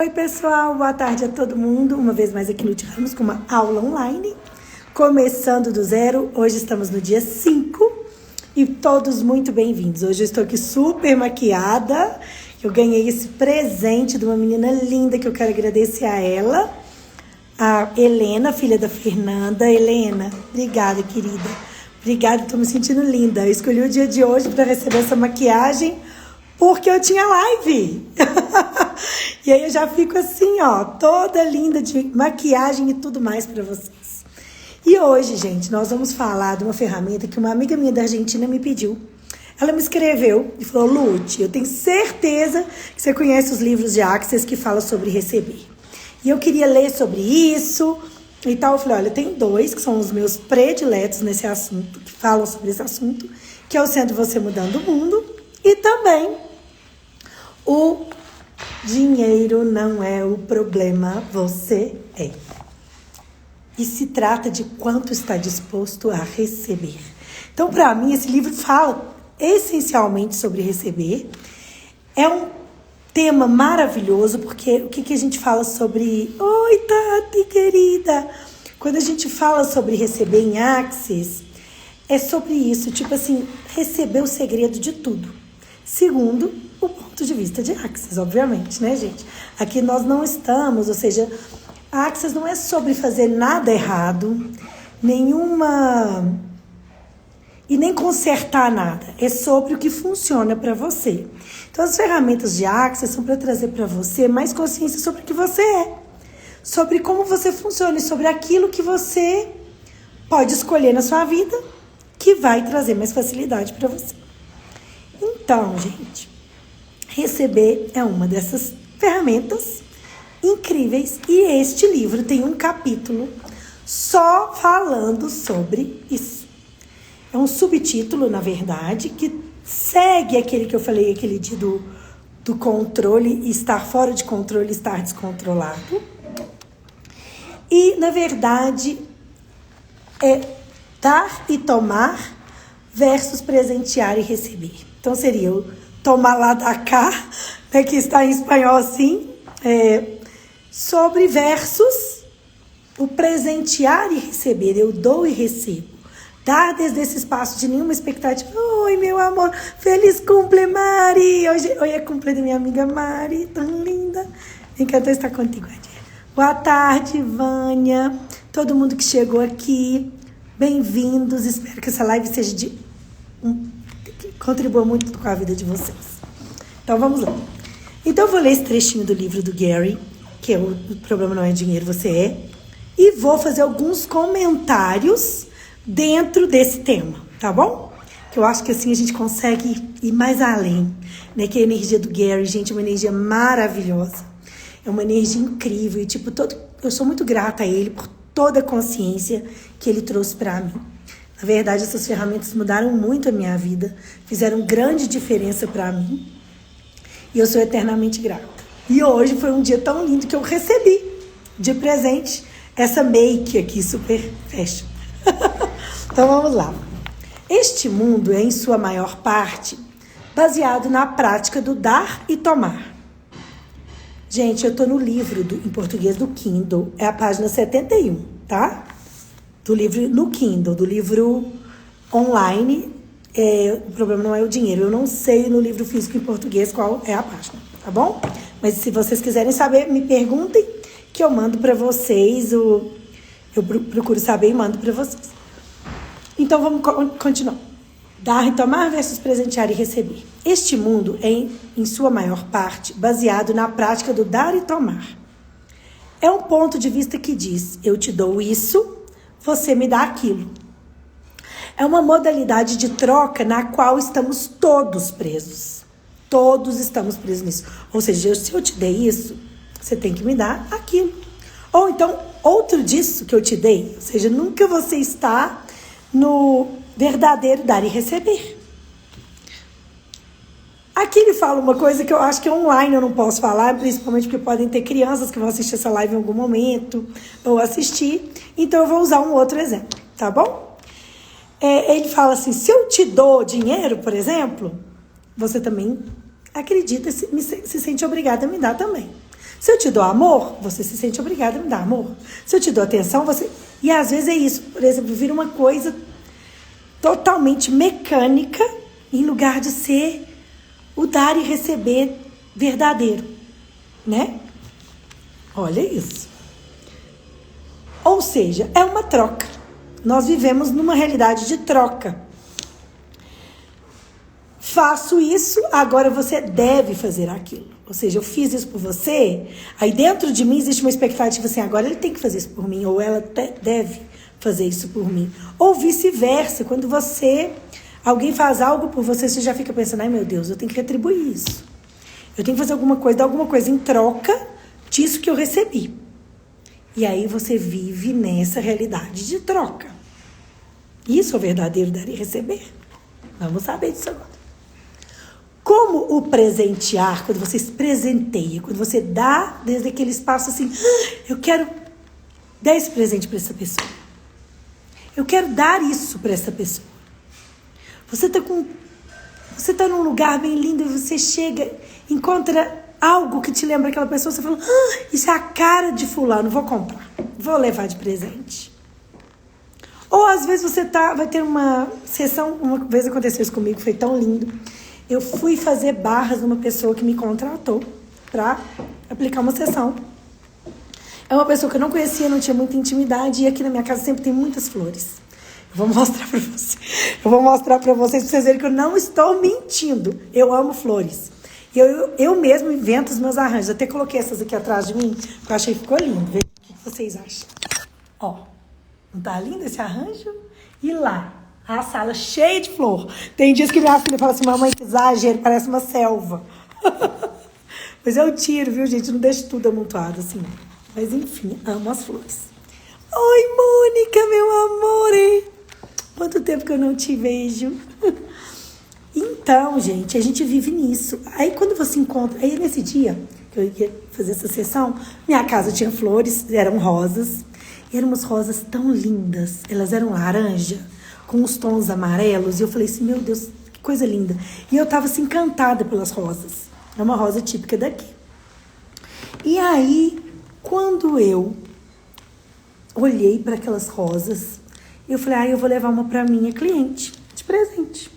Oi pessoal, boa tarde a todo mundo. Uma vez mais aqui no Tiramos com uma aula online, começando do zero. Hoje estamos no dia 5 e todos muito bem-vindos. Hoje eu estou aqui super maquiada. Eu ganhei esse presente de uma menina linda que eu quero agradecer a ela, a Helena, filha da Fernanda. Helena, obrigada, querida. Obrigada, estou me sentindo linda. Eu escolhi o dia de hoje para receber essa maquiagem porque eu tinha live. E aí eu já fico assim, ó, toda linda de maquiagem e tudo mais pra vocês. E hoje, gente, nós vamos falar de uma ferramenta que uma amiga minha da Argentina me pediu. Ela me escreveu e falou: Lute, eu tenho certeza que você conhece os livros de Access que falam sobre receber. E eu queria ler sobre isso e tal. Eu falei: olha, tem dois que são os meus prediletos nesse assunto, que falam sobre esse assunto, que é o Sendo Você Mudando o Mundo e também o Dinheiro Não É o Problema, Você É. E se trata de quanto está disposto a receber. Então, para mim, esse livro fala essencialmente sobre receber. É um tema maravilhoso, porque o que a gente fala sobre... Oi, Tati, querida! Quando a gente fala sobre receber em Access, é sobre isso, tipo assim, receber o segredo de tudo. Segundo o ponto de vista de Access, obviamente, né, gente? Aqui nós não estamos, ou seja, a Access não é sobre fazer nada errado, e nem consertar nada. É sobre o que funciona para você. Então, as ferramentas de Access são para trazer para você mais consciência sobre o que você é, sobre como você funciona e sobre aquilo que você pode escolher na sua vida, que vai trazer mais facilidade para você. Então, gente, receber é uma dessas ferramentas incríveis e este livro tem um capítulo só falando sobre isso. É um subtítulo, na verdade, que segue aquele que eu falei aquele dia do controle, estar fora de controle, estar descontrolado. E, na verdade, é dar e tomar versus presentear e receber. Então, seria o tomar lá da cá, né, que está em espanhol assim, sobre versus o presentear e receber. Eu dou e recebo. Dar desde esse espaço de nenhuma expectativa. Oi, meu amor, feliz cumple, Mari. Hoje é cumple da minha amiga Mari, tão linda. Encantado estar contigo, Adia. Boa tarde, Vânia. Todo mundo que chegou aqui, bem-vindos. Espero que essa live seja que contribua muito com a vida de vocês. Então, vamos lá. Então, eu vou ler esse trechinho do livro do Gary, que é o Problema Não É Dinheiro, Você É, e vou fazer alguns comentários dentro desse tema, tá bom? Que eu acho que assim a gente consegue ir mais além, né? Que a energia do Gary, gente, é uma energia maravilhosa. É uma energia incrível. E, tipo, eu sou muito grata a ele por toda a consciência que ele trouxe para mim. Na verdade, essas ferramentas mudaram muito a minha vida, fizeram grande diferença para mim e eu sou eternamente grata. E hoje foi um dia tão lindo que eu recebi de presente essa make aqui, super fashion. Então vamos lá. Este mundo é, em sua maior parte, baseado na prática do dar e tomar. Gente, eu tô no livro em português do Kindle, é a página 71, tá? Do livro no Kindle, do livro online, o problema não é o dinheiro. Eu não sei no livro físico em português qual é a página, tá bom? Mas se vocês quiserem saber, me perguntem que eu mando para vocês, eu procuro saber e mando para vocês. Então vamos continuar. Dar e tomar versus presentear e receber. Este mundo é, em sua maior parte, baseado na prática do dar e tomar. É um ponto de vista que diz: eu te dou isso, você me dá aquilo. É uma modalidade de troca na qual estamos todos presos. Todos estamos presos nisso. Ou seja, se eu te dei isso, você tem que me dar aquilo. Ou então, outro disso que eu te dei. Ou seja, nunca você está no verdadeiro dar e receber. Aqui ele fala uma coisa que eu acho que online eu não posso falar, principalmente porque podem ter crianças que vão assistir essa live em algum momento, ou assistir. Então, eu vou usar um outro exemplo, tá bom? Ele fala assim: se eu te dou dinheiro, por exemplo, você também acredita, se sente obrigada a me dar também. Se eu te dou amor, você se sente obrigado a me dar amor. Se eu te dou atenção, você... E às vezes é isso. Por exemplo, vira uma coisa totalmente mecânica em lugar de ser o dar e receber verdadeiro, né? Olha isso. Ou seja, é uma troca. Nós vivemos numa realidade de troca. Faço isso, agora você deve fazer aquilo. Ou seja, eu fiz isso por você, aí dentro de mim existe uma expectativa assim, agora ele tem que fazer isso por mim, ou ela deve fazer isso por mim. Ou vice-versa, quando alguém faz algo por você, você já fica pensando, ai meu Deus, eu tenho que retribuir isso. Eu tenho que fazer alguma coisa, dar alguma coisa em troca disso que eu recebi. E aí você vive nessa realidade de troca. Isso é o verdadeiro dar e receber? Vamos saber disso agora. Como o presentear, quando você se presenteia, quando você dá desde aquele espaço assim, eu quero dar esse presente para essa pessoa. Eu quero dar isso para essa pessoa. Você tá num lugar bem lindo e você chega, encontra algo que te lembra aquela pessoa, você fala, isso é a cara de fulano, vou comprar, vou levar de presente. Ou às vezes você vai ter uma sessão, uma vez aconteceu isso comigo, foi tão lindo. Eu fui fazer barras numa pessoa que me contratou para aplicar uma sessão. É uma pessoa que eu não conhecia, não tinha muita intimidade, e aqui na minha casa sempre tem muitas flores. Eu vou mostrar para vocês. Eu vou mostrar para vocês verem que eu não estou mentindo. Eu amo flores. Eu mesmo invento os meus arranjos. Até coloquei essas aqui atrás de mim, que eu achei que ficou lindo. Vê o que vocês acham. Ó, não tá lindo esse arranjo? E lá, a sala cheia de flor. Tem dias que minha filha fala assim, mamãe, que exagero, parece uma selva. Mas eu tiro, viu, gente? Não deixo tudo amontoado assim. Mas enfim, amo as flores. Oi, Mônica, meu amor, hein? Quanto tempo que eu não te vejo. Então, gente, a gente vive nisso. Aí quando você encontra... Aí nesse dia que eu ia fazer essa sessão, minha casa tinha flores, eram rosas. E eram umas rosas tão lindas. Elas eram laranja, com os tons amarelos. E eu falei assim, meu Deus, que coisa linda. E eu tava assim, encantada pelas rosas. É uma rosa típica daqui. E aí, quando eu olhei para aquelas rosas, eu falei, eu vou levar uma para minha cliente, de presente.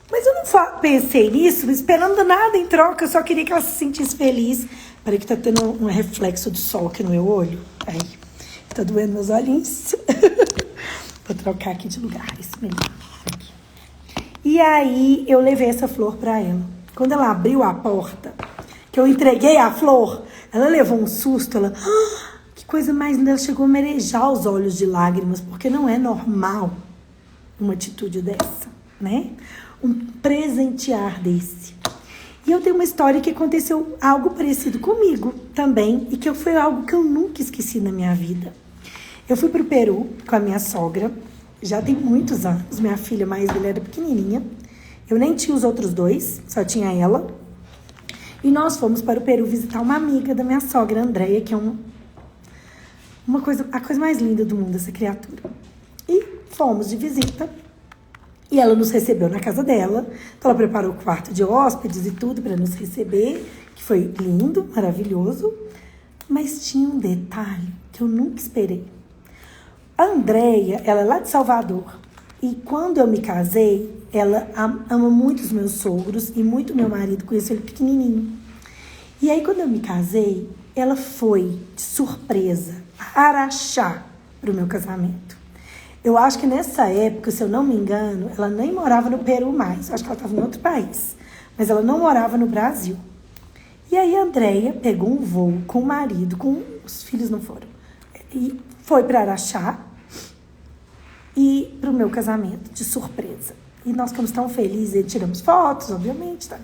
Mas eu não pensei nisso, esperando nada em troca, eu só queria que ela se sentisse feliz. Peraí que tá tendo um reflexo do sol aqui no meu olho. Aí, tá doendo meus olhinhos. Vou trocar aqui de lugar, isso mesmo. Aqui. E aí, eu levei essa flor pra ela. Quando ela abriu a porta, que eu entreguei a flor, ela levou um susto, ela... que coisa mais linda, ela chegou a merejar os olhos de lágrimas, porque não é normal uma atitude dessa, né? Um presentear desse. E eu tenho uma história que aconteceu algo parecido comigo também, e que foi algo que eu nunca esqueci na minha vida. Eu fui pro Peru com a minha sogra, já tem muitos anos, minha filha mais velha era pequenininha, eu nem tinha os outros dois, só tinha ela, e nós fomos para o Peru visitar uma amiga da minha sogra, Andréia, que é a coisa mais linda do mundo, essa criatura. E fomos de visita, e ela nos recebeu na casa dela, então ela preparou o quarto de hóspedes e tudo para nos receber, que foi lindo, maravilhoso, mas tinha um detalhe que eu nunca esperei. A Andréia, ela é lá de Salvador, e quando eu me casei, ela ama muito os meus sogros e muito meu marido, conheceu ele pequenininho. E aí, quando eu me casei, ela foi de surpresa a Araxá para o meu casamento. Eu acho que nessa época, se eu não me engano, ela nem morava no Peru mais. Eu acho que ela estava em outro país. Mas ela não morava no Brasil. E aí a Andréia pegou um voo com o marido, os filhos não foram. E foi para Araxá e para o meu casamento, de surpresa. E nós ficamos tão felizes, e tiramos fotos, obviamente, tá?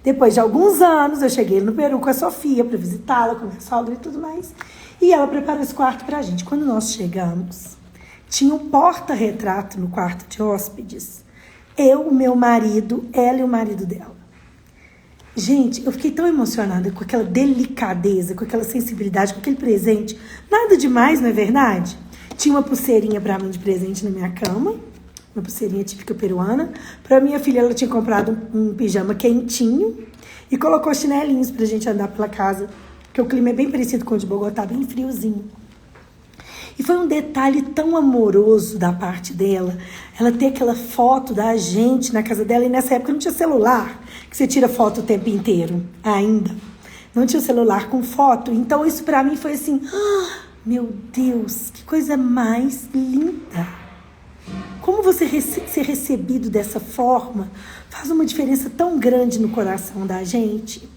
Depois de alguns anos, eu cheguei no Peru com a Sofia para visitá-la, com a minha sogra e tudo mais. E ela preparou esse quarto pra gente. Quando nós chegamos, tinha um porta-retrato no quarto de hóspedes. Eu, o meu marido, ela e o marido dela. Gente, eu fiquei tão emocionada com aquela delicadeza, com aquela sensibilidade, com aquele presente. Nada demais, não é verdade? Tinha uma pulseirinha pra mim de presente na minha cama. Uma pulseirinha típica peruana. Pra minha filha, ela tinha comprado um pijama quentinho. E colocou chinelinhos pra gente andar pela casa, porque o clima é bem parecido com o de Bogotá, bem friozinho. E foi um detalhe tão amoroso da parte dela, ela ter aquela foto da gente na casa dela, e nessa época não tinha celular, que você tira foto o tempo inteiro, ainda. Não tinha celular com foto, então isso pra mim foi assim, meu Deus, que coisa mais linda. Como você ser recebido dessa forma faz uma diferença tão grande no coração da gente.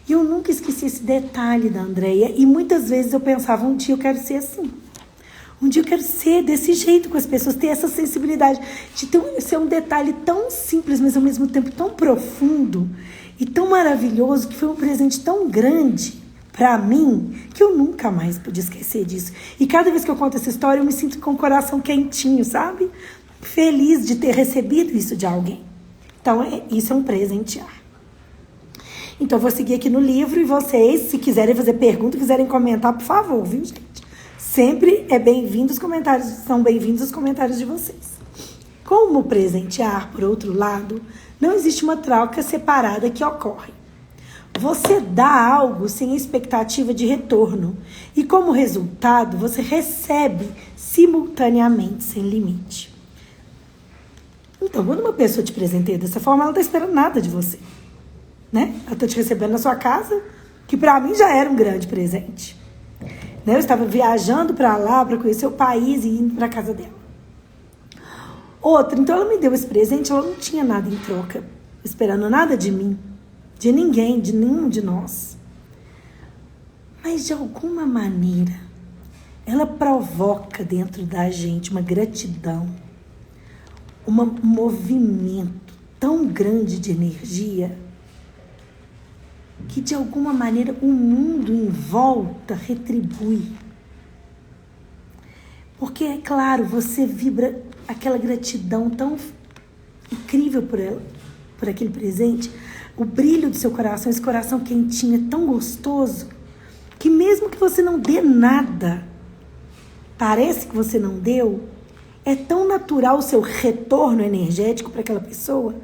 E eu nunca esqueci esse detalhe da Andréia, e muitas vezes eu pensava, um dia eu quero ser assim. Um dia eu quero ser desse jeito com as pessoas, ter essa sensibilidade de ser um detalhe tão simples, mas ao mesmo tempo tão profundo e tão maravilhoso, que foi um presente tão grande para mim, que eu nunca mais pude esquecer disso. E cada vez que eu conto essa história, eu me sinto com o coração quentinho, sabe? Feliz de ter recebido isso de alguém. Então, isso é um presentear. Então, eu vou seguir aqui no livro, e vocês, se quiserem fazer pergunta, quiserem comentar, por favor, viu, gente? Sempre é bem-vindo os comentários, são bem-vindos os comentários de vocês. Como presentear, por outro lado, não existe uma troca separada que ocorre. Você dá algo sem expectativa de retorno, e como resultado, você recebe simultaneamente, sem limite. Então, quando uma pessoa te presenteia dessa forma, ela não está esperando nada de você, né? Ela está te recebendo na sua casa, que para mim já era um grande presente. Eu estava viajando para lá para conhecer o país e indo para a casa dela. Outra, então ela me deu esse presente, ela não tinha nada em troca, esperando nada de mim, de ninguém, de nenhum de nós. Mas de alguma maneira, ela provoca dentro da gente uma gratidão, um movimento tão grande de energia, que de alguma maneira o mundo em volta retribui. Porque, é claro, você vibra aquela gratidão tão incrível por ela, por aquele presente, o brilho do seu coração, esse coração quentinho, é tão gostoso, que mesmo que você não dê nada, parece que você não deu, é tão natural o seu retorno energético para aquela pessoa,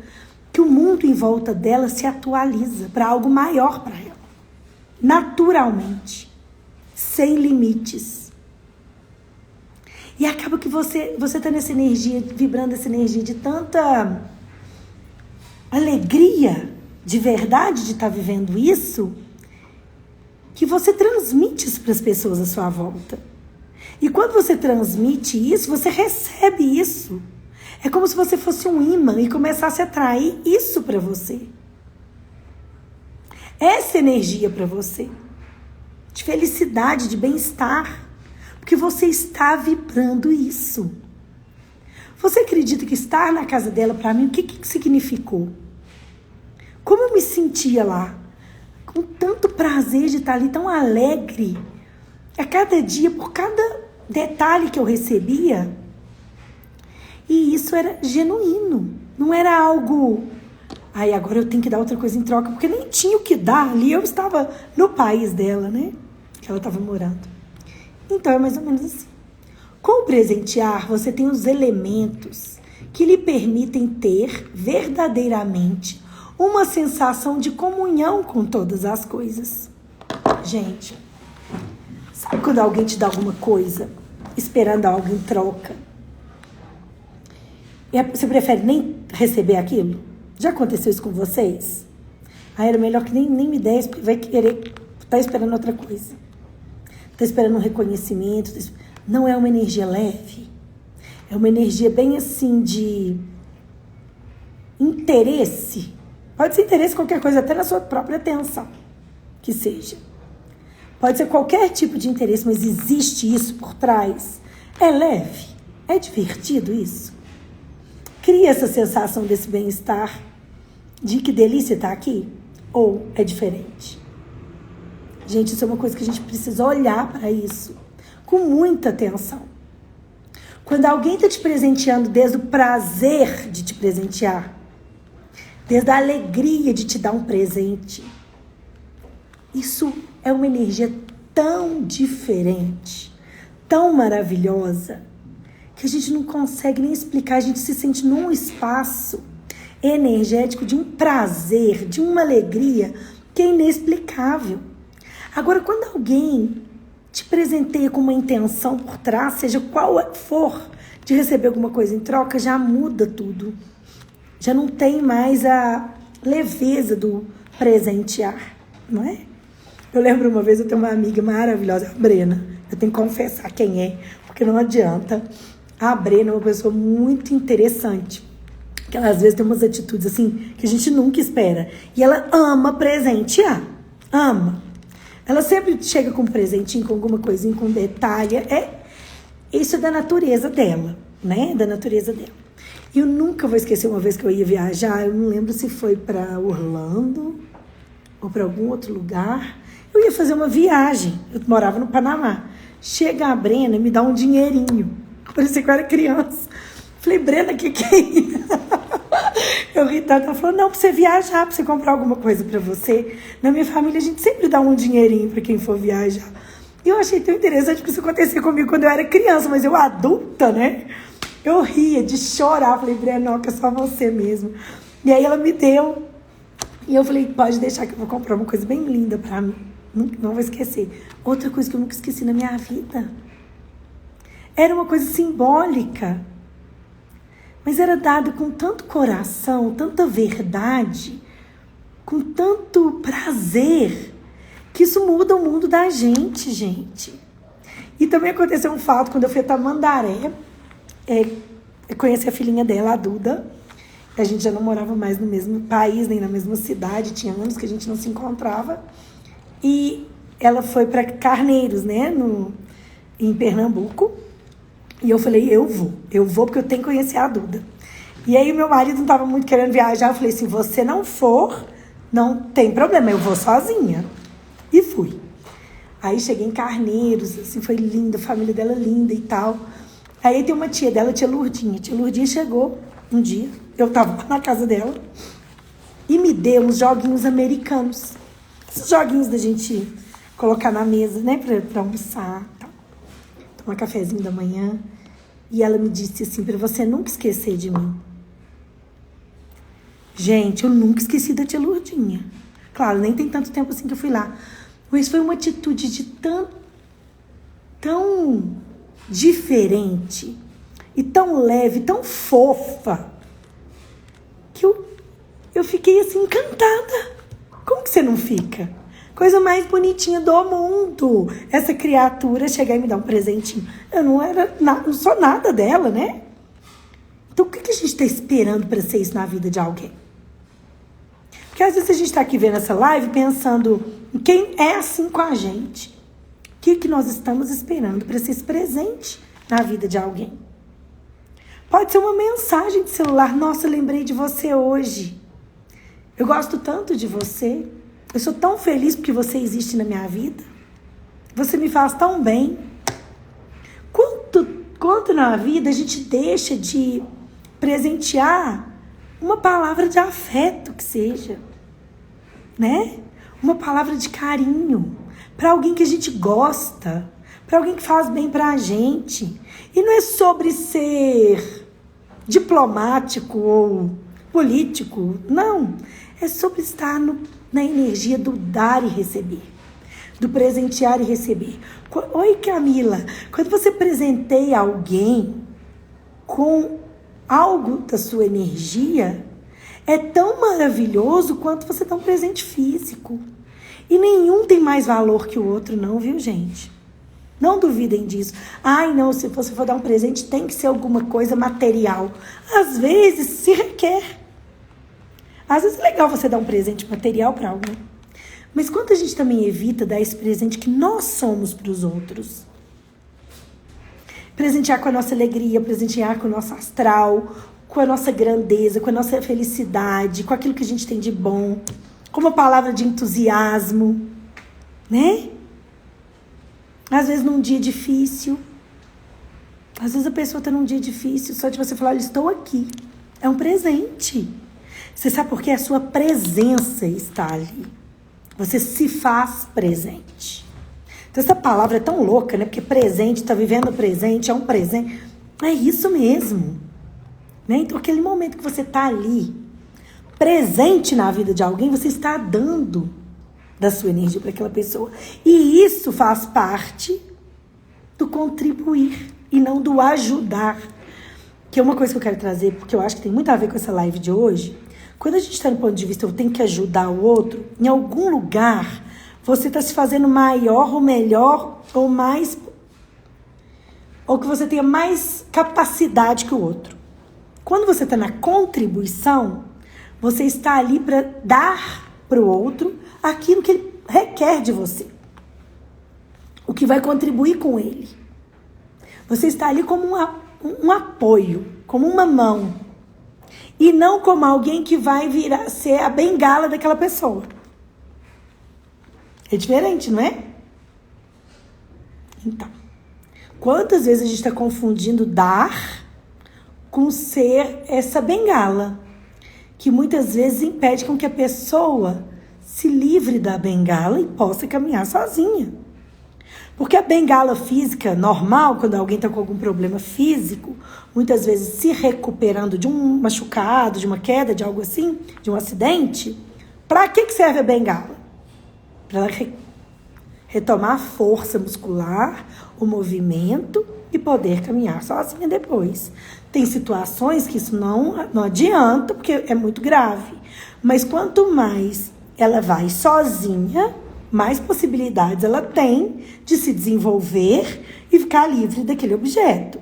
que o mundo em volta dela se atualiza para algo maior para ela. Naturalmente. Sem limites. E acaba que você tá nessa energia, vibrando essa energia de tanta alegria, de verdade, de estar vivendo isso, que você transmite isso para as pessoas à sua volta. E quando você transmite isso, você recebe isso. É como se você fosse um imã e começasse a atrair isso para você. Essa energia para você. De felicidade, de bem-estar. Porque você está vibrando isso. Você acredita que estar na casa dela, para mim, o que significou? Como eu me sentia lá? Com tanto prazer de estar ali, tão alegre. A cada dia, por cada detalhe que eu recebia. E isso era genuíno. Não era algo... agora eu tenho que dar outra coisa em troca. Porque nem tinha o que dar ali. Eu estava no país dela, né? Que ela estava morando. Então é mais ou menos assim. Com o presentear, você tem os elementos que lhe permitem ter verdadeiramente uma sensação de comunhão com todas as coisas. Gente, sabe quando alguém te dá alguma coisa esperando algo em troca? E você prefere nem receber aquilo? Já aconteceu isso com vocês? Era melhor que nem me desse, porque vai querer, tá esperando outra coisa. Tá esperando um reconhecimento. Não é uma energia leve. É uma energia bem assim de interesse. Pode ser interesse em qualquer coisa, até na sua própria atenção. Que seja. Pode ser qualquer tipo de interesse, mas existe isso por trás. É leve. É divertido isso. Cria essa sensação desse bem-estar, de que delícia estar aqui, ou é diferente? Gente, isso é uma coisa que a gente precisa olhar para isso com muita atenção. Quando alguém está te presenteando desde o prazer de te presentear, desde a alegria de te dar um presente, isso é uma energia tão diferente, tão maravilhosa, que a gente não consegue nem explicar, a gente se sente num espaço. energético de um prazer, de uma alegria que é inexplicável. Agora, quando alguém te presenteia com uma intenção por trás, seja qual for, de receber alguma coisa em troca, já muda tudo. Já não tem mais a leveza do presentear, não é? Eu lembro uma vez, eu tenho uma amiga maravilhosa, a Brena. Eu tenho que confessar quem é, porque não adianta. A Brena é uma pessoa muito interessante. Que ela, às vezes, tem umas atitudes assim que a gente nunca espera. E ela ama presentear. Ama. Ela sempre chega com um presentinho, com alguma coisinha, com um detalhe. Isso é da natureza dela, né? Da natureza dela. E eu nunca vou esquecer uma vez que eu ia viajar. Eu não lembro se foi para Orlando ou para algum outro lugar. Eu ia fazer uma viagem. Eu morava no Panamá. Chega a Brena e me dá um dinheirinho. Parecia que eu era criança. Falei, Brena, que é isso? Eu ri tanto. Ela falou, não, pra você viajar, pra você comprar alguma coisa pra você. Na minha família, a gente sempre dá um dinheirinho pra quem for viajar. E eu achei tão interessante porque isso acontecia comigo quando eu era criança, mas eu adulta, né? Eu ria de chorar. Falei, Brena, não, que é só você mesmo. E aí ela me deu. E eu falei, pode deixar que eu vou comprar uma coisa bem linda pra mim. Não vou esquecer. Outra coisa que eu nunca esqueci na minha vida. Era uma coisa simbólica. Mas era dado com tanto coração, tanta verdade, com tanto prazer, que isso muda o mundo da gente, gente. E também aconteceu um fato quando eu fui a Tamandaré, eu conheci a filhinha dela, a Duda. A gente já não morava mais no mesmo país, nem na mesma cidade, tinha anos que a gente não se encontrava. E ela foi para Carneiros, né, em Pernambuco. E eu falei, eu vou porque eu tenho que conhecer a Duda. E aí meu marido não estava muito querendo viajar, eu falei, se você não for, não tem problema, eu vou sozinha. E fui. Aí cheguei em Carneiros, assim, foi linda, a família dela linda e tal. Aí tem uma tia dela, tia Lourdinha. Tia Lourdinha chegou um dia, eu estava na casa dela, e me deu uns joguinhos americanos. Esses joguinhos da gente colocar na mesa, né, pra almoçar, tal. Tomar cafezinho da manhã. E ela me disse assim, para você nunca esquecer de mim. Gente, eu nunca esqueci da tia Lourdinha. Claro, nem tem tanto tempo assim que eu fui lá. Mas foi uma atitude de tão diferente e tão leve, tão fofa, que eu fiquei assim encantada. Como que você não fica? Coisa mais bonitinha do mundo. Essa criatura chegar e me dar um presentinho. Eu não sou nada dela, né? Então, o que a gente está esperando para ser isso na vida de alguém? Porque às vezes a gente está aqui vendo essa live pensando em quem é assim com a gente. O que nós estamos esperando para ser esse presente na vida de alguém? Pode ser uma mensagem de celular. Nossa, lembrei de você hoje. Eu gosto tanto de você. Eu sou tão feliz porque você existe na minha vida. Você me faz tão bem. Quanto na vida a gente deixa de presentear uma palavra de afeto que seja, né? Uma palavra de carinho para alguém que a gente gosta, para alguém que faz bem para a gente. E não é sobre ser diplomático ou político, não. É sobre estar na energia do dar e receber, do presentear e receber. Oi, Camila, quando você presenteia alguém com algo da sua energia, é tão maravilhoso quanto você dá um presente físico. E nenhum tem mais valor que o outro, não, viu, gente? Não duvidem disso. Ai, não, se você for dar um presente, tem que ser alguma coisa material. Às vezes, se requer. Às vezes é legal você dar um presente material para alguém. Mas quanto a gente também evita dar esse presente que nós somos para os outros? Presentear com a nossa alegria, presentear com o nosso astral, com a nossa grandeza, com a nossa felicidade, com aquilo que a gente tem de bom, com uma palavra de entusiasmo, né? Às vezes num dia difícil. Às vezes a pessoa está num dia difícil, só de você falar, olha, estou aqui. É um presente. Você sabe por que a sua presença está ali? Você se faz presente. Então essa palavra é tão louca, né? Porque presente, está vivendo o presente, é um presente. É isso mesmo. Né? Então aquele momento que você está ali, presente na vida de alguém, você está dando da sua energia para aquela pessoa. E isso faz parte do contribuir e não do ajudar. Que é uma coisa que eu quero trazer, porque eu acho que tem muito a ver com essa live de hoje. Quando a gente está no ponto de vista, eu tenho que ajudar o outro, em algum lugar, você está se fazendo maior ou melhor ou mais... ou que você tenha mais capacidade que o outro. Quando você está na contribuição, você está ali para dar para o outro aquilo que ele requer de você. O que vai contribuir com ele. Você está ali como um apoio, como uma mão. E não como alguém que vai virar ser a bengala daquela pessoa. É diferente, não é? Então, quantas vezes a gente está confundindo dar com ser essa bengala, que muitas vezes impede com que a pessoa se livre da bengala e possa caminhar sozinha. Porque a bengala física normal, quando alguém está com algum problema físico, muitas vezes se recuperando de um machucado, de uma queda, de algo assim, de um acidente, para que serve a bengala? Para ela retomar a força muscular, o movimento e poder caminhar sozinha depois. Tem situações que isso não adianta, porque é muito grave. Mas quanto mais ela vai sozinha, mais possibilidades ela tem de se desenvolver e ficar livre daquele objeto.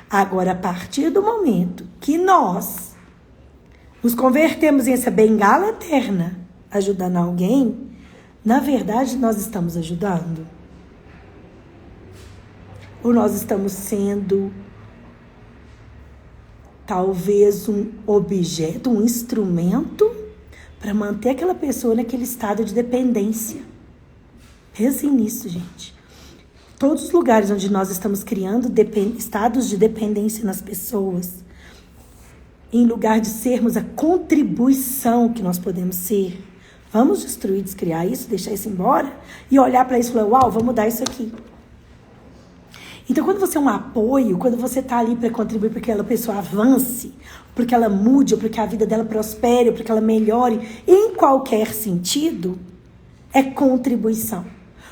Agora, a partir do momento que nós nos convertemos em essa bengala eterna, ajudando alguém, na verdade, nós estamos ajudando? Ou nós estamos sendo, talvez, um objeto, um instrumento para manter aquela pessoa naquele estado de dependência? Pensem nisso, gente. Todos os lugares onde nós estamos criando estados de dependência nas pessoas, em lugar de sermos a contribuição que nós podemos ser, vamos destruir, descriar isso, deixar isso embora e olhar para isso e falar, uau, vamos mudar isso aqui. Então, quando você é um apoio, quando você está ali para contribuir para que aquela pessoa avance, para que ela mude, ou para que a vida dela prospere, ou para que ela melhore, em qualquer sentido, é contribuição.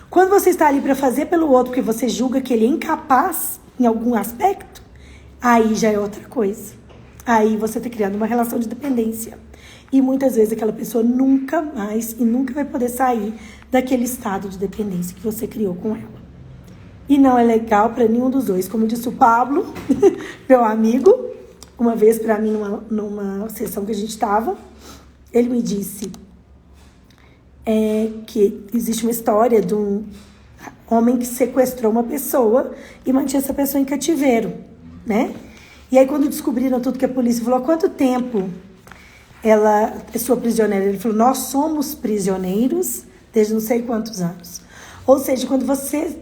Quando você está ali para fazer pelo outro, porque você julga que ele é incapaz em algum aspecto, aí já é outra coisa. Aí você está criando uma relação de dependência. E muitas vezes aquela pessoa nunca mais e nunca vai poder sair daquele estado de dependência que você criou com ela. E não é legal para nenhum dos dois. Como disse o Pablo, meu amigo, uma vez para mim numa sessão que a gente estava, ele me disse que existe uma história de um homem que sequestrou uma pessoa e mantinha essa pessoa em cativeiro, né? E aí quando descobriram tudo, que a polícia falou, há quanto tempo ela é sua prisioneira? Ele falou, nós somos prisioneiros desde não sei quantos anos. Ou seja, quando você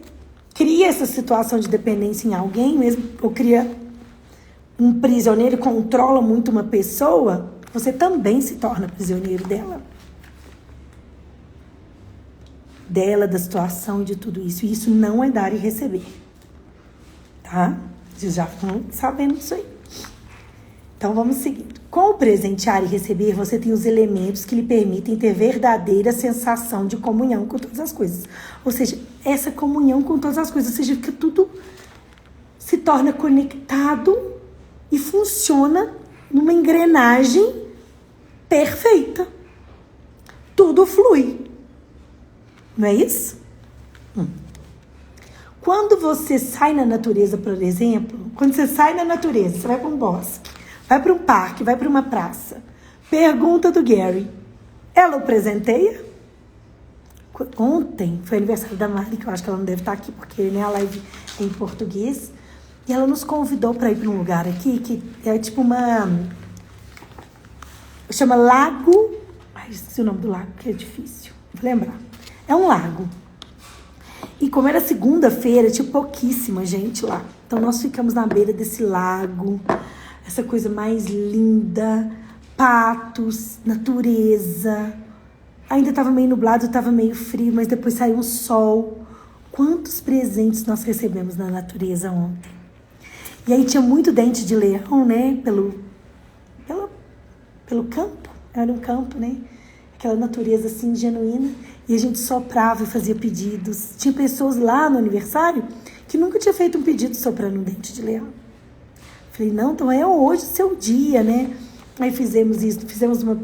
cria essa situação de dependência em alguém mesmo, ou cria um prisioneiro e controla muito uma pessoa, você também se torna prisioneiro dela. Da situação e de tudo isso. E isso não é dar e receber. Tá? Vocês já estão sabendo disso aí. Então, vamos seguindo. Com o presentear e receber, você tem os elementos que lhe permitem ter verdadeira sensação de comunhão com todas as coisas. Ou seja, essa comunhão com todas as coisas. Ou seja, que tudo se torna conectado e funciona numa engrenagem perfeita. Tudo flui. Não é isso? Quando você sai na natureza, por exemplo, quando você sai na natureza, você vai para um bosque, vai para um parque, vai para uma praça. Pergunta do Gary. Ela o presenteia? Ontem foi aniversário da Mari, que eu acho que ela não deve estar aqui, porque né, a live é em português. E ela nos convidou para ir para um lugar aqui, que é tipo chama Lago... Ai, esqueci o nome do lago, que é difícil. Vou lembrar. É um lago. E como era segunda-feira, tinha pouquíssima gente lá. Então, nós ficamos na beira desse lago. Essa coisa mais linda. Patos, natureza. Ainda estava meio nublado, estava meio frio, mas depois saiu um sol. Quantos presentes nós recebemos na natureza ontem. E aí tinha muito dente de leão, né? Pelo campo. Era um campo, né? Aquela natureza assim genuína. E a gente soprava e fazia pedidos. Tinha pessoas lá no aniversário que nunca tinha feito um pedido soprando um dente de leão. Falei, não, então é hoje o seu dia, né? Aí fizemos isso, fizemos um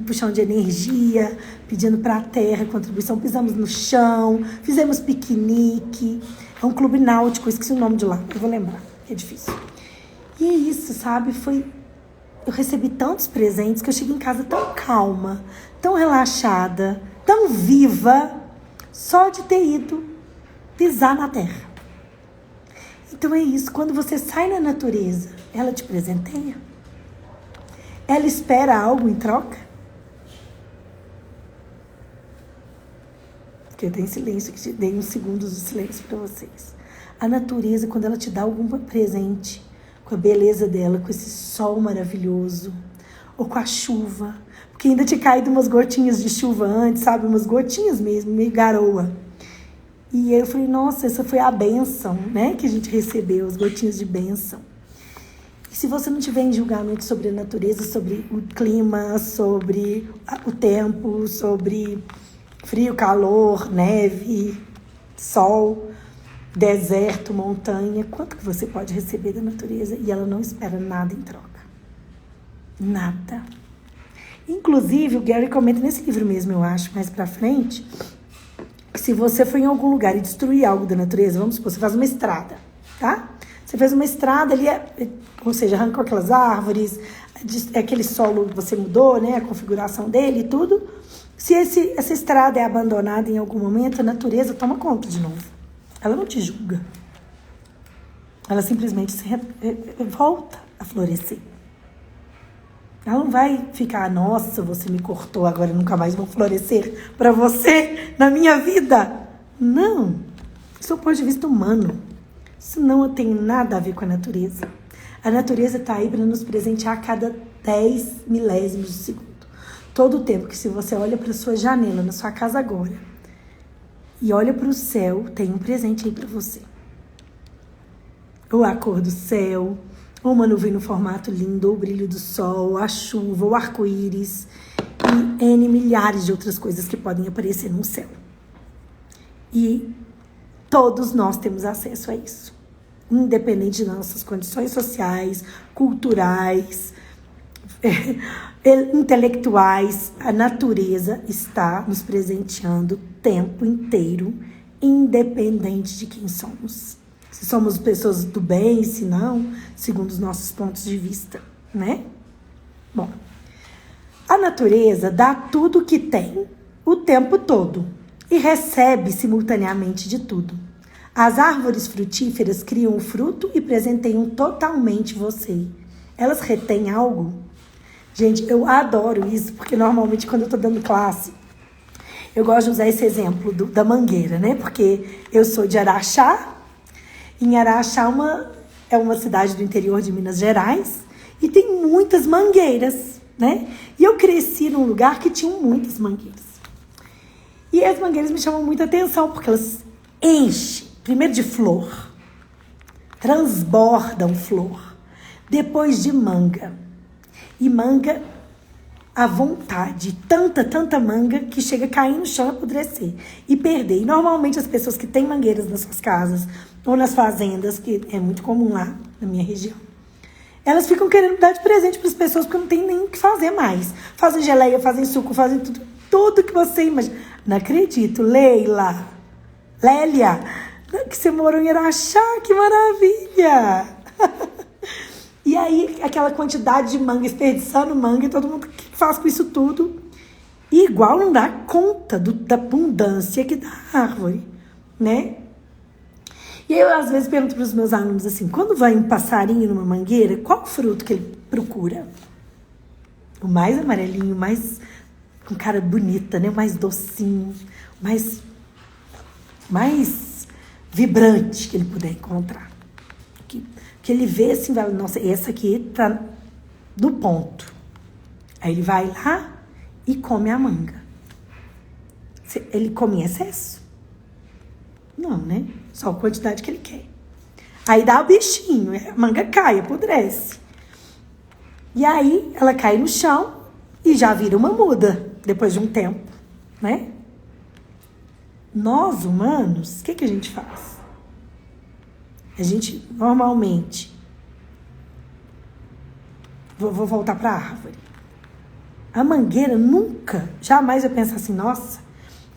puxão de energia, pedindo para a terra contribuição, pisamos no chão, fizemos piquenique. É um clube náutico, esqueci o nome de lá, eu vou lembrar, é difícil. E é isso, sabe? Eu recebi tantos presentes que eu cheguei em casa tão calma, tão relaxada, tão viva, só de ter ido pisar na terra. Então é isso, quando você sai na natureza, ela te presenteia? Ela espera algo em troca? Porque eu tenho silêncio, que dei uns segundos de silêncio para vocês. A natureza, quando ela te dá algum presente, com a beleza dela, com esse sol maravilhoso, ou com a chuva, porque ainda te caído umas gotinhas de chuva antes, sabe? Umas gotinhas mesmo, meio garoa. E eu falei, nossa, essa foi a bênção, né? Que a gente recebeu, as gotinhas de bênção. E se você não tiver em julgamento sobre a natureza, sobre o clima, sobre o tempo, sobre frio, calor, neve, sol, deserto, montanha, quanto que você pode receber da natureza? E ela não espera nada em troca. Nada. Inclusive, o Gary comenta nesse livro mesmo, eu acho, mais pra frente, que se você for em algum lugar e destruir algo da natureza, vamos supor, você faz uma estrada, tá? Você fez uma estrada ali, ou seja, arrancou aquelas árvores, aquele solo você mudou, né? A configuração dele e tudo. Se essa estrada é abandonada em algum momento, a natureza toma conta de novo. Ela não te julga. Ela simplesmente volta a florescer. Ela não vai ficar, nossa, você me cortou, agora eu nunca mais vou florescer para você na minha vida. Não. Isso é o ponto de vista humano. Isso não tem nada a ver com a natureza. A natureza está aí para nos presentear a cada 10 milésimos de segundo. Todo o tempo que se você olha para sua janela, na sua casa agora, e olha para o céu, tem um presente aí para você. Ou a cor do céu, ou uma nuvem no formato lindo, ou o brilho do sol, a chuva, o arco-íris, e N milhares de outras coisas que podem aparecer no céu. E todos nós temos acesso a isso, independente das nossas condições sociais, culturais, intelectuais. A natureza está nos presenteando o tempo inteiro, independente de quem somos. Se somos pessoas do bem, se não, segundo os nossos pontos de vista, né? Bom, a natureza dá tudo o que tem o tempo todo e recebe simultaneamente de tudo. As árvores frutíferas criam o fruto e presenteiam totalmente você. Elas retêm algo? Gente, eu adoro isso, porque normalmente quando eu tô dando classe, eu gosto de usar esse exemplo da mangueira, né? Porque eu sou de Araxá. Em Araxá é uma cidade do interior de Minas Gerais e tem muitas mangueiras, né? E eu cresci num lugar que tinha muitas mangueiras. E as mangueiras me chamam muita atenção, porque elas enchem, primeiro de flor, transbordam flor, depois de manga. E manga à vontade, tanta manga que chega a cair no chão e apodrecer e perder. E normalmente as pessoas que têm mangueiras nas suas casas ou nas fazendas, que é muito comum lá na minha região, elas ficam querendo dar de presente para as pessoas porque não tem nem o que fazer mais. Fazem geleia, fazem suco, fazem tudo que você imagina. Não acredito, Lélia, que você morou em Araxá, que maravilha! E aí, aquela quantidade de manga, desperdiçando manga, e todo mundo que faz com isso tudo. E igual não dá conta da abundância que dá a árvore, né? E aí, eu às vezes pergunto para os meus alunos assim, quando vai um passarinho numa mangueira, qual fruto que ele procura? O mais amarelinho, mais com cara bonita, né? O mais docinho, mais vibrante que ele puder encontrar. Que ele vê assim, vai, nossa, essa aqui tá do ponto. Aí ele vai lá e come a manga. Ele come em excesso? Não, né? Só a quantidade que ele quer. Aí dá o bichinho, a manga cai, apodrece. E aí ela cai no chão, e já vira uma muda depois de um tempo, né? Nós, humanos, o que a gente faz? A gente, normalmente... Vou voltar para a árvore. A mangueira nunca, jamais vai pensar assim, nossa,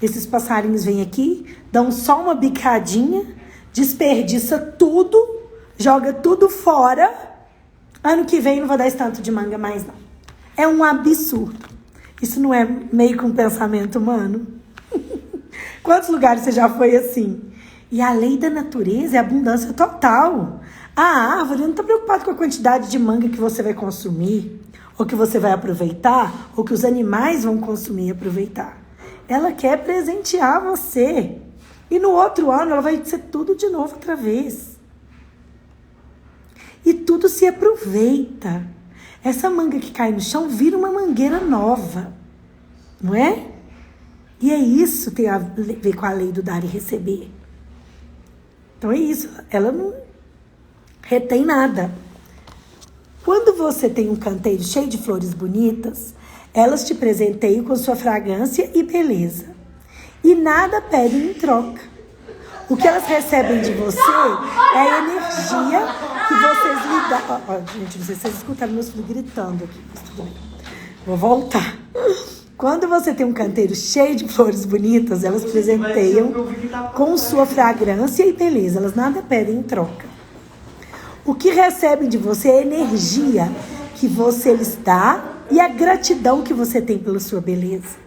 esses passarinhos vêm aqui, dão só uma bicadinha, desperdiça tudo, joga tudo fora, ano que vem não vou dar esse tanto de manga mais não. É um absurdo. Isso não é meio que um pensamento humano? Quantos lugares você já foi assim? E a lei da natureza é abundância total. A árvore não está preocupada com a quantidade de manga que você vai consumir, ou que você vai aproveitar, ou que os animais vão consumir e aproveitar. Ela quer presentear você. E no outro ano ela vai ser tudo de novo outra vez. E tudo se aproveita. Essa manga que cai no chão vira uma mangueira nova. Não é? E é isso que tem a ver com a lei do dar e receber. Então é isso. Ela não retém nada. Quando você tem um canteiro cheio de flores bonitas, elas te presenteiam com sua fragrância e beleza. E nada pedem em troca. O que elas recebem de você é a energia que vocês lhe dão. Gente, não sei se vocês escutaram meus filhos gritando aqui, mas tudo bem. Vou voltar. Quando você tem um canteiro cheio de flores bonitas, elas presenteiam com sua fragrância e beleza. Elas nada pedem em troca. O que recebem de você é a energia que você lhes dá e a gratidão que você tem pela sua beleza.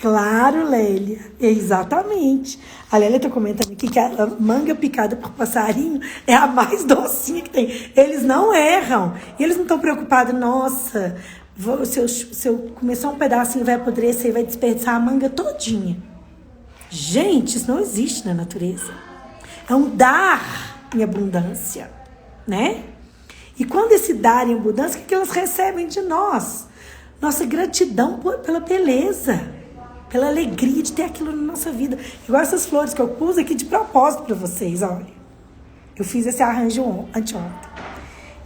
Claro, Lélia. Exatamente. A Lélia está comentando aqui que a manga picada por passarinho é a mais docinha que tem. Eles não erram. Eles não estão preocupados. Nossa, se eu começar um pedacinho vai apodrecer e vai desperdiçar a manga todinha. Gente, isso não existe na natureza. É um dar em abundância, né? E quando esse dar em abundância, o que elas recebem de nós? Nossa gratidão pela beleza, pela alegria de ter aquilo na nossa vida. Igual essas flores que eu pus aqui de propósito para vocês, olha. Eu fiz esse arranjo anteontem.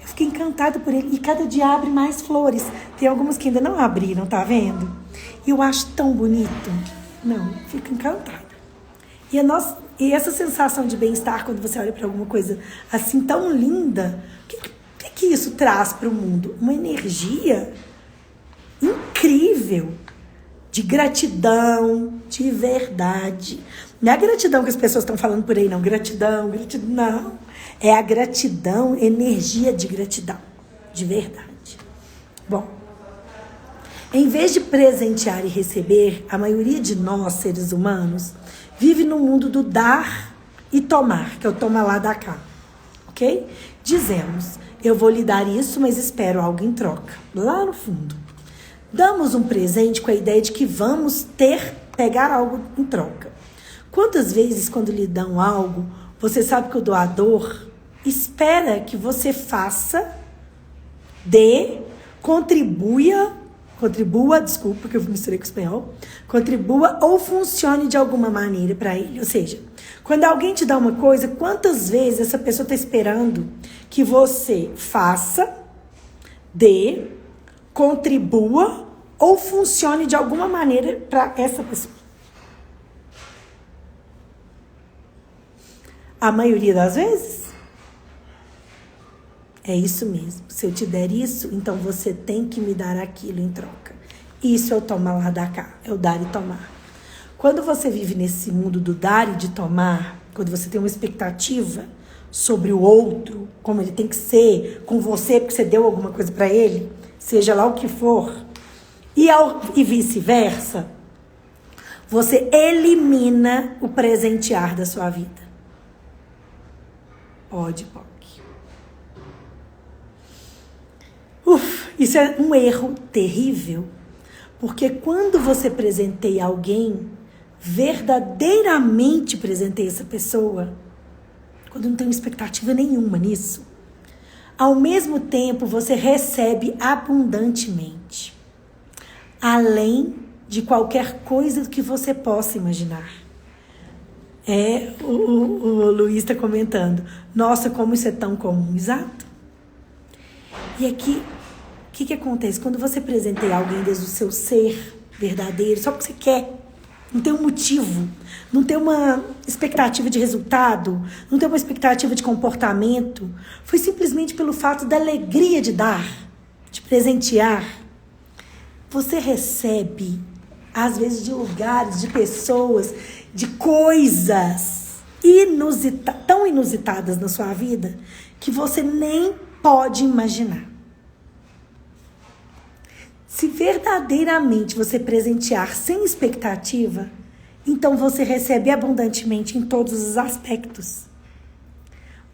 Eu fiquei encantada por ele. E cada dia abre mais flores. Tem algumas que ainda não abriram, tá vendo? E eu acho tão bonito. Não, fico encantada. E essa sensação de bem-estar quando você olha para alguma coisa assim tão linda, o que isso traz para o mundo? Uma energia incrível de gratidão, de verdade. Não é a gratidão que as pessoas estão falando por aí, não. Gratidão, não. É a gratidão, energia de gratidão, de verdade. Bom, em vez de presentear e receber, a maioria de nós, seres humanos, vive no mundo do dar e tomar, que é o toma lá, dá cá, ok? Dizemos, eu vou lhe dar isso, mas espero algo em troca, lá no fundo. Damos um presente com a ideia de que vamos pegar algo em troca. Quantas vezes, quando lhe dão algo, você sabe que o doador espera que você faça, contribua, desculpa que eu misturei com o espanhol, contribua ou funcione de alguma maneira para ele. Ou seja, quando alguém te dá uma coisa, quantas vezes essa pessoa está esperando que você faça, contribua ou funcione de alguma maneira para essa pessoa? A maioria das vezes? É isso mesmo. Se eu te der isso, então você tem que me dar aquilo em troca. Isso é o toma lá, dá cá. É o dar e tomar. Quando você vive nesse mundo do dar e de tomar, quando você tem uma expectativa sobre o outro, como ele tem que ser com você, porque você deu alguma coisa para ele, seja lá o que for, e vice-versa, você elimina o presentear da sua vida. Pode. Isso é um erro terrível, porque quando você presenteia alguém, verdadeiramente presenteia essa pessoa, quando não tem expectativa nenhuma nisso, ao mesmo tempo você recebe abundantemente, além de qualquer coisa que você possa imaginar. O Luiz está comentando, nossa, como isso é tão comum, exato. E aqui, que acontece? Quando você presenteia alguém desde o seu ser verdadeiro, só porque você quer, não tem um motivo, não tem uma expectativa de resultado, não tem uma expectativa de comportamento, foi simplesmente pelo fato da alegria de dar, de presentear, você recebe, às vezes, de lugares, de pessoas, de coisas tão inusitadas na sua vida, que você nem pode imaginar. Se verdadeiramente você presentear sem expectativa, então você recebe abundantemente em todos os aspectos.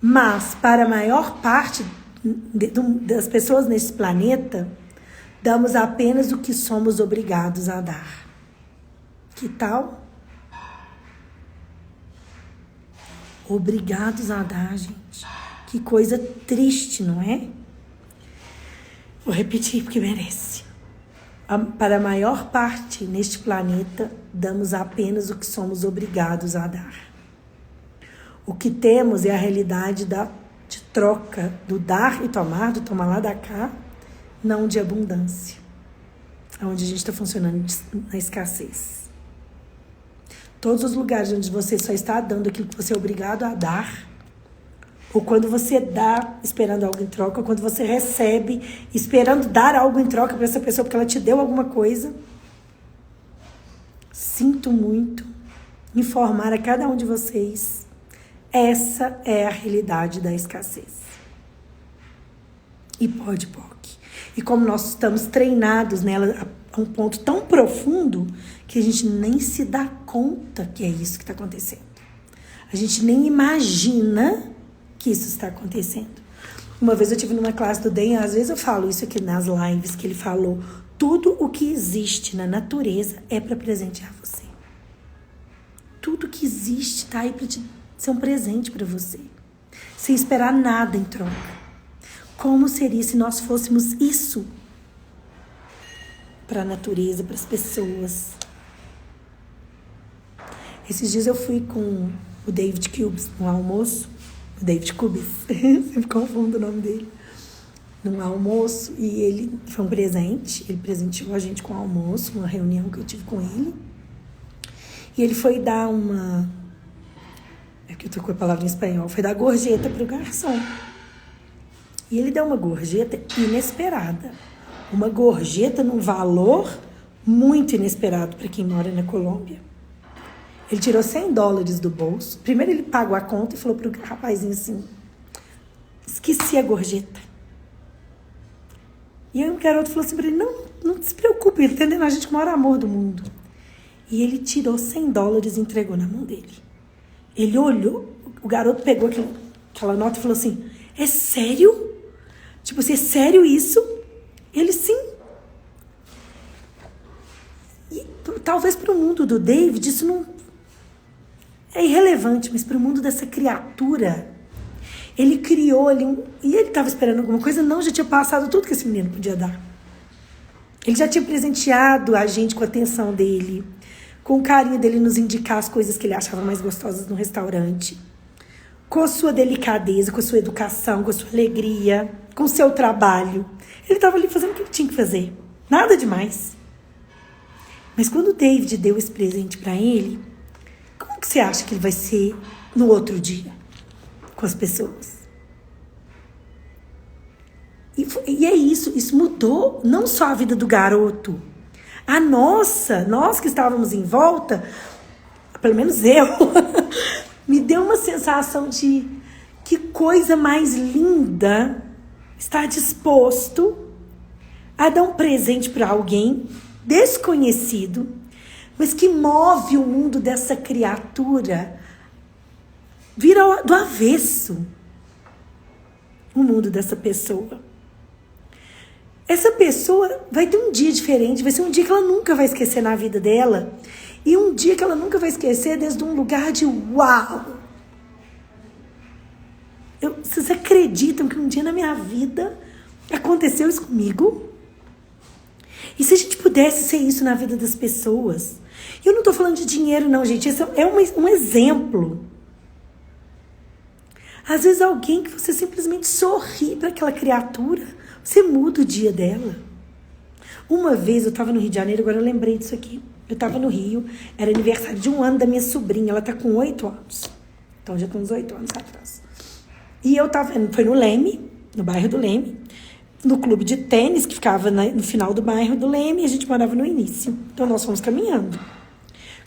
Mas, para a maior parte das pessoas nesse planeta, damos apenas o que somos obrigados a dar. Que tal? Obrigados a dar, gente. Que coisa triste, não é? Vou repetir porque merece. Para a maior parte neste planeta, damos apenas o que somos obrigados a dar. O que temos é a realidade de troca, do dar e tomar, do tomar lá da cá, não de abundância. Onde a gente está funcionando na escassez. Todos os lugares onde você só está dando aquilo que você é obrigado a dar, ou quando você dá esperando algo em troca, ou quando você recebe esperando dar algo em troca para essa pessoa porque ela te deu alguma coisa. Sinto muito informar a cada um de vocês, essa é a realidade da escassez. E pode. E como nós estamos treinados nela a um ponto tão profundo que a gente nem se dá conta que é isso que está acontecendo. A gente nem imagina que isso está acontecendo. Uma vez eu estive numa classe do Dan, às vezes eu falo isso aqui nas lives, que ele falou, tudo o que existe na natureza é para presentear você. Tudo que existe está aí para ser um presente para você, sem esperar nada em troca. Como seria se nós fôssemos isso para a natureza, para as pessoas? Esses dias eu fui com o David Cubes num almoço. O David Cubes, sempre confundo o nome dele. Num almoço, e ele foi um presente. Ele presenteou a gente com um almoço, uma reunião que eu tive com ele. E ele foi dar uma... É que eu tô com a palavra em espanhol. Foi dar gorjeta pro garçom. E ele deu uma gorjeta inesperada. Uma gorjeta num valor muito inesperado para quem mora na Colômbia. Ele tirou $100 do bolso. Primeiro ele pagou a conta e falou pro rapazinho assim, esqueci a gorjeta. E aí o garoto falou assim para ele, não se preocupe, ele entendendo a gente com o maior amor do mundo. E ele tirou $100 e entregou na mão dele. Ele olhou, o garoto pegou aquela nota e falou assim, é sério? Tipo assim, é sério isso? Ele, sim. E talvez para o mundo do David isso não é irrelevante, mas para o mundo dessa criatura, ele criou ali e ele estava esperando alguma coisa, não, já tinha passado tudo que esse menino podia dar. Ele já tinha presenteado a gente com a atenção dele, com o carinho dele nos indicar as coisas que ele achava mais gostosas no restaurante, com a sua delicadeza, com a sua educação, com a sua alegria, com o seu trabalho. Ele estava ali fazendo o que ele tinha que fazer. Nada demais. Mas quando o David deu esse presente para ele, como que você acha que ele vai ser no outro dia com as pessoas? E é isso mudou não só a vida do garoto, a nossa, nós que estávamos em volta, pelo menos eu, me deu uma sensação de que coisa mais linda estar disposto a dar um presente para alguém desconhecido, mas que move o mundo dessa criatura, vira do avesso o mundo dessa pessoa. Essa pessoa vai ter um dia diferente, vai ser um dia que ela nunca vai esquecer na vida dela, e um dia que ela nunca vai esquecer desde um lugar de uau! Vocês acreditam que um dia na minha vida aconteceu isso comigo? E se a gente pudesse ser isso na vida das pessoas? Eu não estou falando de dinheiro não, gente. Esse é um exemplo. Às vezes alguém que você simplesmente sorri para aquela criatura Você muda o dia dela. Uma vez eu estava no Rio de Janeiro, agora eu lembrei disso aqui. Eu estava no Rio, era aniversário de 1 ano da minha sobrinha, ela tá com 8 anos. Então já tem uns 8 anos atrás. E eu tava, foi no Leme, no bairro do Leme, no clube de tênis, que ficava no final do bairro do Leme, e a gente morava no início. Então nós fomos caminhando.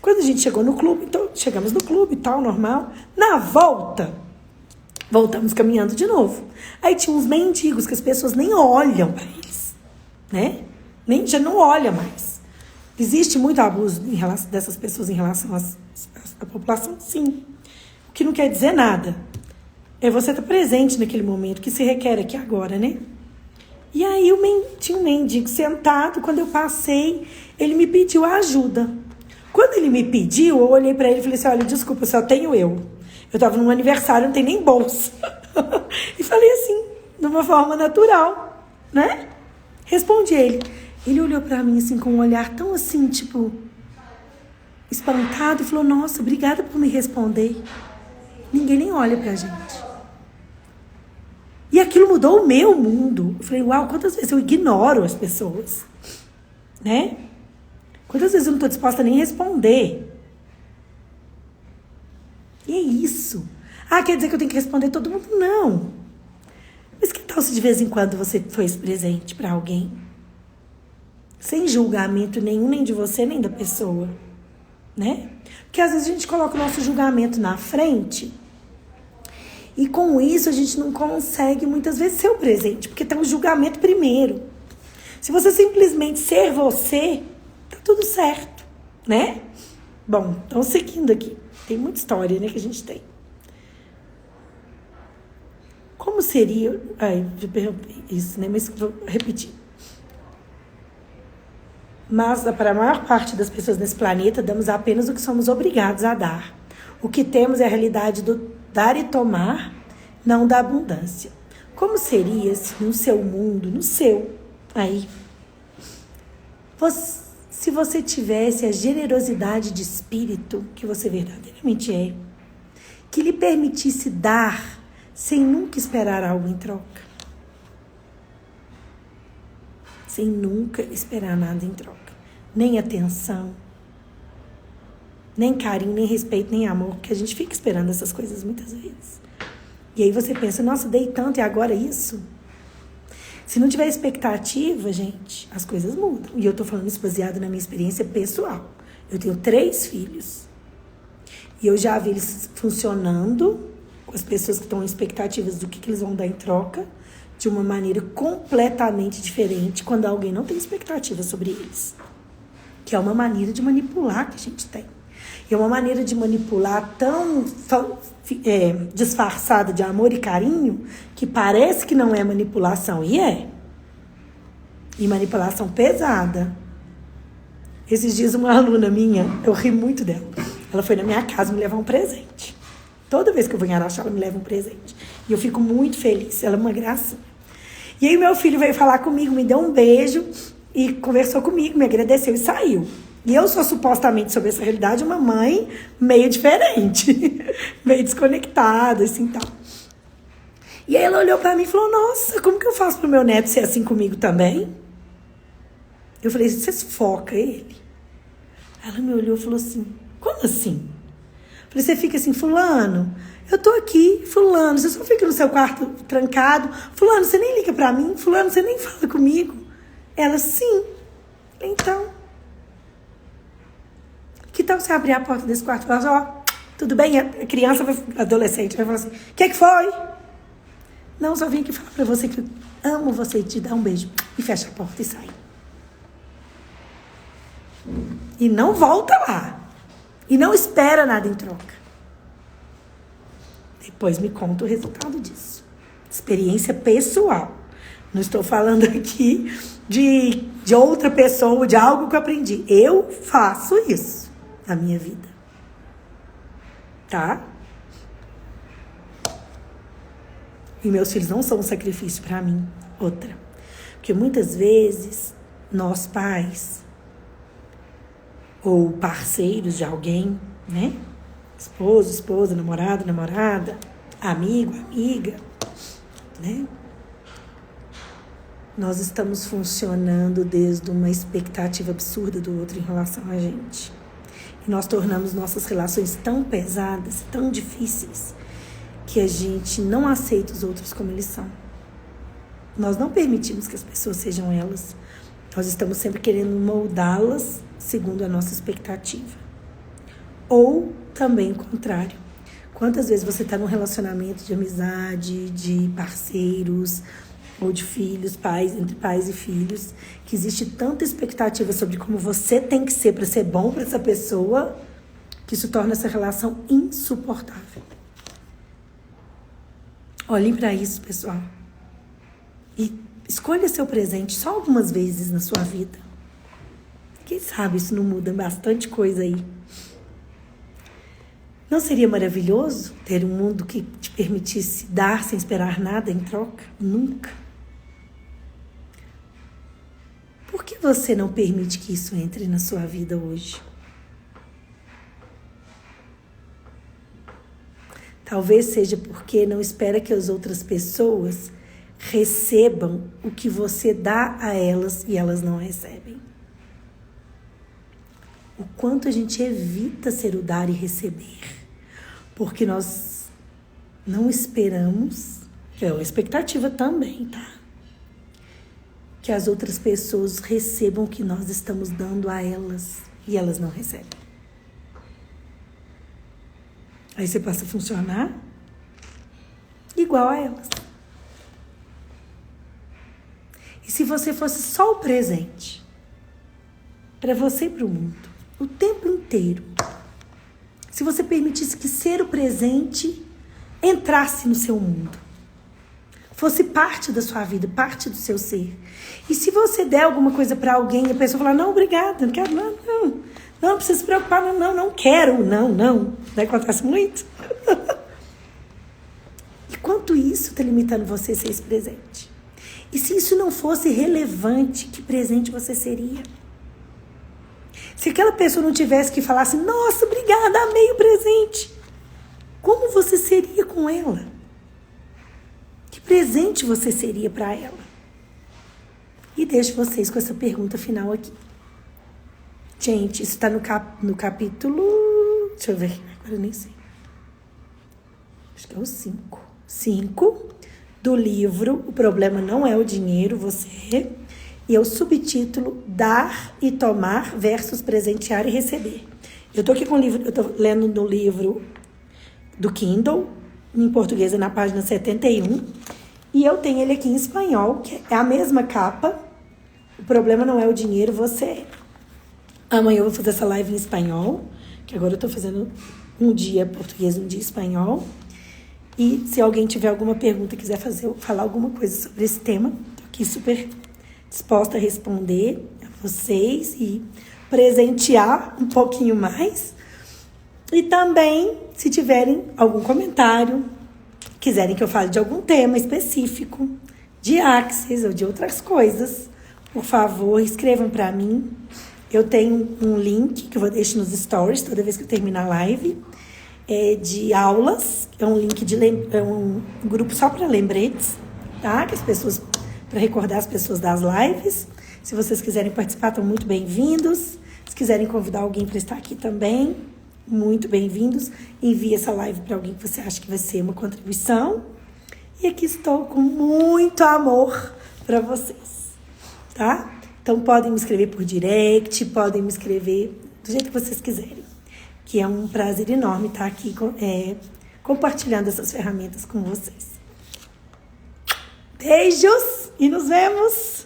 Quando a gente chegou no clube, então chegamos no clube e tal, normal. Na volta, voltamos caminhando de novo. Aí tinha uns mendigos que as pessoas nem olham para eles, né? Nem, já não olha mais. Existe muito abuso dessas pessoas em relação à população? Sim. O que não quer dizer nada. É você estar presente naquele momento que se requer aqui agora, né? E aí tinha um mendigo sentado, quando eu passei, ele me pediu ajuda. Quando ele me pediu, eu olhei pra ele e falei assim, olha, desculpa, só tenho eu. Eu tava num aniversário, não tem nem bolsa. E falei assim, de uma forma natural, né? Respondi ele. Ele olhou pra mim assim, com um olhar tão assim, tipo, espantado, e falou, nossa, obrigada por me responder. Ninguém nem olha pra gente. E aquilo mudou o meu mundo. Eu falei, uau, quantas vezes eu ignoro as pessoas, né? Quantas vezes eu não estou disposta a nem responder? E é isso. Ah, quer dizer que eu tenho que responder todo mundo? Não. Mas que tal se de vez em quando você foi presente para alguém? Sem julgamento nenhum, nem de você, nem da pessoa, né? Porque às vezes a gente coloca o nosso julgamento na frente e com isso a gente não consegue muitas vezes ser o presente, porque tem o julgamento primeiro. Se você simplesmente ser você, tá tudo certo, né? Bom, então seguindo aqui. Tem muita história, né, que a gente tem. Como seria... Ai, já perguntei isso, né? Mas vou repetir. Mas, para a maior parte das pessoas nesse planeta, damos apenas o que somos obrigados a dar. O que temos é a realidade do dar e tomar, não da abundância. Como seria se no seu mundo, no seu, aí, se você tivesse a generosidade de espírito que você verdadeiramente é, que lhe permitisse dar sem nunca esperar algo em troca? Sem nunca esperar nada em troca. Nem atenção, nem carinho, nem respeito, nem amor, porque a gente fica esperando essas coisas muitas vezes. E aí você pensa, nossa, dei tanto e agora isso? Se não tiver expectativa, gente, as coisas mudam. E eu tô falando isso baseado na minha experiência pessoal. Eu tenho 3 filhos. E eu já vi eles funcionando com as pessoas que estão em expectativas do que eles vão dar em troca, de uma maneira completamente diferente quando alguém não tem expectativa sobre eles. Que é uma maneira de manipular que a gente tem. E é uma maneira de manipular tão disfarçada de amor e carinho que parece que não é manipulação. E é. E manipulação pesada. Esses dias uma aluna minha, eu ri muito dela. Ela foi na minha casa me levar um presente. Toda vez que eu vou em Araxá, ela me leva um presente. E eu fico muito feliz. Ela é uma gracinha. E aí meu filho veio falar comigo, me deu um beijo e conversou comigo, me agradeceu e saiu. E eu sou supostamente, sobre essa realidade, uma mãe meio diferente, meio desconectada, assim, tal. E aí ela olhou pra mim e falou, nossa, como que eu faço pro meu neto ser assim comigo também? Eu falei, você foca ele? Ela me olhou e falou assim, como assim? Eu falei, você fica assim, fulano, eu tô aqui, fulano, você só fica no seu quarto trancado, fulano, você nem liga pra mim, fulano, você nem fala comigo. Ela, sim. Então... que tal você abrir a porta desse quarto e falar assim, ó, tudo bem? A criança, a adolescente vai falar assim, o que foi? Não, só vim aqui falar pra você que eu amo você e te dar um beijo. E fecha a porta e sai. E não volta lá. E não espera nada em troca. Depois me conta o resultado disso. Experiência pessoal. Não estou falando aqui de outra pessoa, de algo que eu aprendi. Eu faço isso na minha vida. Tá? E meus filhos não são um sacrifício para mim. Outra. Porque muitas vezes, nós pais, ou parceiros de alguém, né? Esposo, esposa, namorado, namorada, amigo, amiga, né? nós estamos funcionando desde uma expectativa absurda do outro em relação a gente. E nós tornamos nossas relações tão pesadas, tão difíceis, que a gente não aceita os outros como eles são. Nós não permitimos que as pessoas sejam elas. Nós estamos sempre querendo moldá-las segundo a nossa expectativa. Ou também o contrário. Quantas vezes você está num relacionamento de amizade, de parceiros, ou de filhos, entre pais e filhos, que existe tanta expectativa sobre como você tem que ser para ser bom para essa pessoa, que isso torna essa relação insuportável. Olhem para isso, pessoal. E escolha seu presente só algumas vezes na sua vida. Quem sabe isso não muda bastante coisa aí. Não seria maravilhoso ter um mundo que te permitisse dar sem esperar nada em troca? Nunca. Por que você não permite que isso entre na sua vida hoje? Talvez seja porque não espera que as outras pessoas recebam o que você dá a elas e elas não recebem. O quanto a gente evita ser o dar e receber. Porque nós não esperamos, que é uma expectativa também, tá? Que as outras pessoas recebam o que nós estamos dando a elas e elas não recebem. Aí você passa a funcionar igual a elas. E se você fosse só o presente para você e para o mundo, o tempo inteiro, se você permitisse que ser o presente entrasse no seu mundo, fosse parte da sua vida, parte do seu ser. E se você der alguma coisa para alguém e a pessoa falar, não, obrigada, não quero, não precisa se preocupar, não quero, não acontece muito. E quanto isso está limitando você a ser esse presente? E se isso não fosse relevante, que presente você seria? Se aquela pessoa não tivesse que falar assim, nossa, obrigada, amei o presente, como você seria com ela? Que presente você seria para ela? E deixo vocês com essa pergunta final aqui. Gente, isso está no capítulo... Deixa eu ver, agora eu nem sei. Acho que é o 5. 5 do livro O Problema Não É o Dinheiro, Você. E é o subtítulo Dar e Tomar versus Presentear e Receber. Eu tô aqui com o livro, eu tô lendo no livro do Kindle, em português é na página 71, e eu tenho ele aqui em espanhol, que é a mesma capa. O problema não é o dinheiro, você é. Amanhã eu vou fazer essa live em espanhol, que agora eu tô fazendo um dia português, um dia espanhol. E se alguém tiver alguma pergunta, quiser falar alguma coisa sobre esse tema, tô aqui super disposta a responder a vocês e presentear um pouquinho mais. E também, se tiverem algum comentário, quiserem que eu fale de algum tema específico, de Axis ou de outras coisas, por favor, escrevam para mim. Eu tenho um link que eu vou deixar nos stories toda vez que eu terminar a live, de aulas. É um link é um grupo só para lembretes, tá? Que as pessoas, para recordar as pessoas das lives. Se vocês quiserem participar, estão muito bem-vindos. Se quiserem convidar alguém para estar aqui também, muito bem-vindos. Envie essa live para alguém que você acha que vai ser uma contribuição. E aqui estou com muito amor para vocês, tá? Então podem me escrever por direct, podem me escrever do jeito que vocês quiserem. Que é um prazer enorme estar aqui compartilhando essas ferramentas com vocês. Beijos e nos vemos!